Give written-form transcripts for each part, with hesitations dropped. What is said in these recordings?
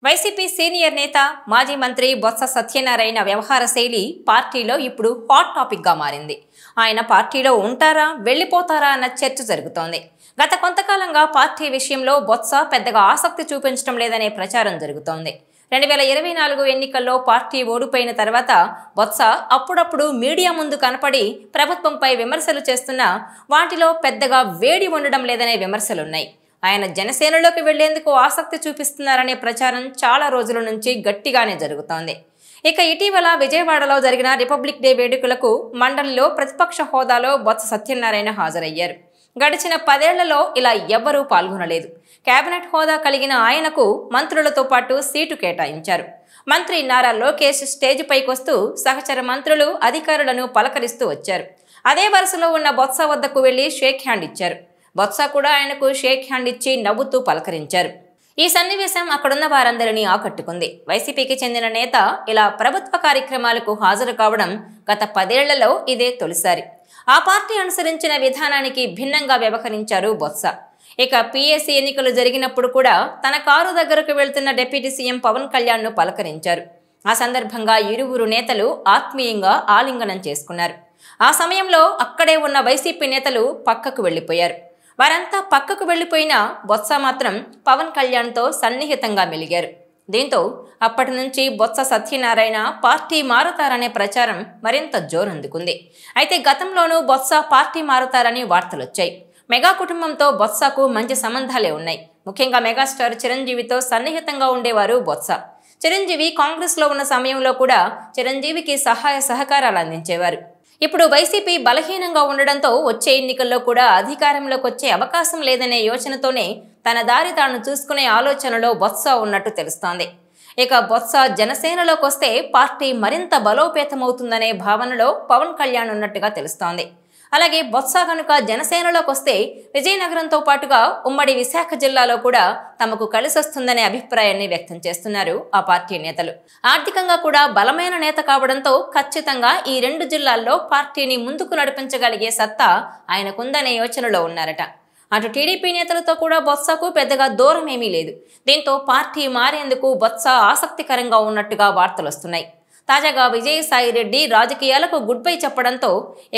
YCP senior నేత మాజీ మంత్రి బొత్స సత్యనారాయణ వ్యవహార శైలి పార్టీలో ఇప్పుడు హాట్ టాపిక్ గా మారింది. ఆయన పార్టీలో ఉంటారా వెళ్లిపోతారా అన్న చర్చ జరుగుతోంది. గత కొంతకాలంగా పార్టీ విషయంలో బొత్స పెద్దగా ఆసక్తి చూపించడం లేదనే ప్రచారం జరుగుతోంది. 2024 ఎన్నికల్లో పార్టీ ఓడిపోయిన తర్వాత బొత్స అప్పుడప్పుడు మీడియా ముందు కనపడి ప్రభుత్వంపై విమర్శలు చేస్తున్నా వాటిలో పెద్దగా వేడి ఉండడం లేదనే విమర్శలున్నాయి. ఆయన జనసేనలోకి వెళ్లేందుకు ఆసక్తి చూపిస్తున్నారనే ప్రచారం చాలా రోజుల నుంచి గట్టిగానే జరుగుతోంది. ఇక ఇటీవల విజయవాడలో జరిగిన రిపబ్లిక్ డే వేడుకలకు మండలిలో ప్రతిపక్ష హోదాలో బొత్స సత్యనారాయణ హాజరయ్యారు. గడిచిన 10 ఏళ్లలో ఇలా ఎవ్వరూ పాల్గొనలేదు. కేబినెట్ హోదా కలిగిన ఆయనకు మంత్రులతో పాటు సీటు కేటాయించారు. మంత్రి నారా లోకేష్ స్టేజ్ పైకొస్తూ సహచర మంత్రులు అధికారులను పలకరిస్తూ వచ్చారు. అదే వరుసలో ఉన్న బొత్స వద్దకు వెళ్లి షేక్ హ్యాండ్ ఇచ్చారు. బొత్స కూడా ఆయనకు షేక్ హ్యాండ్ ఇచ్చి నవ్వుతూ పలకరించారు. ఈ సన్నివేశం అక్కడున్న వారందరినీ ఆకట్టుకుంది. వైసీపీకి చెందిన నేత ఇలా ప్రభుత్వ కార్యక్రమాలకు హాజరు కావడం గత 10 ఏళ్లలో ఇదే తొలిసారి. ఆ పార్టీ అనుసరించిన విధానానికి భిన్నంగా వ్యవహరించారు బొత్స. ఇక పీఏసీ ఎన్నికలు జరిగినప్పుడు కూడా తన కారు దగ్గరకు వెళ్తున్న డిప్యూటీ సీఎం పవన్ కళ్యాణ్ ను పలకరించారు. ఆ సందర్భంగా ఇరువురు నేతలు ఆత్మీయంగా ఆలింగనం చేసుకున్నారు. ఆ సమయంలో అక్కడే ఉన్న వైసీపీ నేతలు పక్కకు వెళ్లిపోయారు. వారంతా పక్కకు వెళ్లిపోయినా బొత్స మాత్రం పవన్ కళ్యాణ్తో సన్నిహితంగా మెలిగారు. దీంతో అప్పటి నుంచి బొత్స సత్యనారాయణ పార్టీ మారుతారనే ప్రచారం మరింత జోరందుకుంది. అయితే గతంలోనూ బొత్స పార్టీ మారుతారని వార్తలొచ్చాయి. మెగా కుటుంబంతో బొత్సకు మంచి సంబంధాలే ఉన్నాయి. ముఖ్యంగా మెగాస్టార్ చిరంజీవితో సన్నిహితంగా ఉండేవారు బొత్స. చిరంజీవి కాంగ్రెస్లో ఉన్న సమయంలో కూడా చిరంజీవికి సహాయ సహకారాలు అందించేవారు. ఇప్పుడు వైసీపీ బలహీనంగా ఉండడంతో వచ్చే ఎన్నికల్లో కూడా అధికారంలోకి వచ్చే అవకాశం లేదనే యోచనతోనే తన దారి తాను చూసుకునే ఆలోచనలో బొత్స ఉన్నట్టు తెలుస్తోంది. ఇక బొత్స జనసేనలోకి వస్తే పార్టీ మరింత బలోపేతమవుతుందనే భావనలో పవన్ కళ్యాణ్ ఉన్నట్టుగా తెలుస్తోంది. అలాగే బొత్స కనుక జనసేనలోకి వస్తే విజయనగరంతో పాటుగా ఉమ్మడి విశాఖ జిల్లాలో కూడా తమకు కలిసొస్తుందనే అభిప్రాయాన్ని వ్యక్తం చేస్తున్నారు ఆ పార్టీ నేతలు. ఆర్థికంగా కూడా బలమైన నేత కావడంతో ఖచ్చితంగా ఈ 2 జిల్లాల్లో పార్టీని ముందుకు నడిపించగలిగే సత్తా ఆయనకుందనే యోచనలో ఉన్నారట. అటు టీడీపీ నేతలతో కూడా బొత్సకు పెద్దగా దూరం ఏమీ లేదు. దీంతో పార్టీ మారేందుకు బొత్స ఆసక్తికరంగా ఉన్నట్టుగా వార్తలొస్తున్నాయి. తాజాగా విజయసాయిరెడ్డి రాజకీయాలకు గుడ్ బై చెప్పడంతో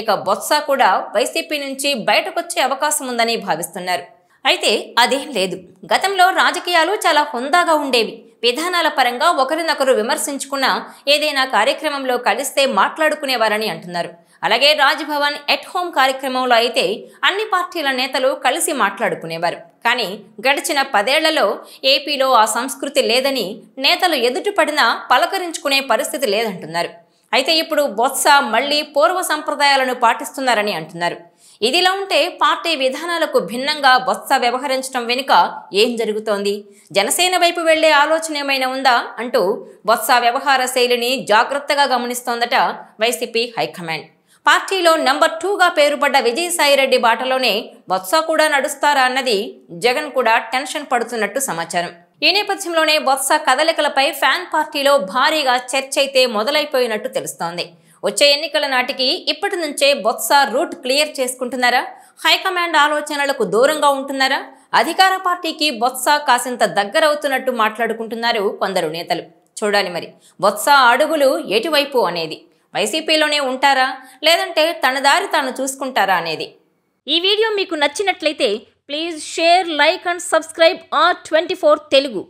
ఇక బొత్స కూడా వైసీపీ నుంచి బయటకొచ్చే అవకాశం ఉందని భావిస్తున్నారు. అయితే అదేం లేదు. గతంలో రాజకీయాలు చాలా హుందాగా ఉండేవి. విధానాల పరంగా ఒకరినొకరు విమర్శించుకున్నా ఏదైనా కార్యక్రమంలో కలిస్తే మాట్లాడుకునేవారని అంటున్నారు. అలాగే రాజ్భవన్ ఎట్ హోమ్ కార్యక్రమంలో అయితే అన్ని పార్టీల నేతలు కలిసి మాట్లాడుకునేవారు. కానీ గడిచిన 10 ఏళ్లలో ఏపీలో ఆ సంస్కృతి లేదని, నేతలు ఎదుటిపడినా పలకరించుకునే పరిస్థితి లేదంటున్నారు. అయితే ఇప్పుడు బొత్స మళ్లీ పూర్వ సంప్రదాయాలను పాటిస్తున్నారని అంటున్నారు. ఇదిలా ఉంటే పార్టీ విధానాలకు భిన్నంగా బొత్స వ్యవహరించడం వెనుక ఏం జరుగుతోంది? జనసేన వైపు వెళ్లే ఆలోచన ఏమైనా ఉందా అంటూ బొత్స వ్యవహార శైలిని జాగ్రత్తగా గమనిస్తోందట వైసీపీ హైకమాండ్. పార్టీలో నంబర్ 2గా పేరుపడ్డ విజయసాయిరెడ్డి బాటలోనే బొత్స కూడా నడుస్తారా అన్నది జగన్ కూడా టెన్షన్ పడుతున్నట్టు సమాచారం. ఈ నేపథ్యంలోనే బొత్స కదలికలపై ఫ్యాన్ పార్టీలో భారీగా చర్చ అయితే మొదలైపోయినట్టు తెలుస్తోంది. వచ్చే ఎన్నికల నాటికి ఇప్పటి నుంచే బొత్స రూట్ క్లియర్ చేసుకుంటున్నారా? హైకమాండ్ ఆలోచనలకు దూరంగా ఉంటున్నారా? అధికార పార్టీకి బొత్స కాసింత దగ్గరవుతున్నట్టు మాట్లాడుకుంటున్నారు కొందరు నేతలు. చూడాలి మరి బొత్స అడుగులు ఎటువైపు అనేది. వైసీపీలోనే ఉంటారా లేదంటే తన దారి తాను చూసుకుంటారా అనేది. ఈ వీడియో మీకు నచ్చినట్లయితే please share, like and subscribe R24 Telugu.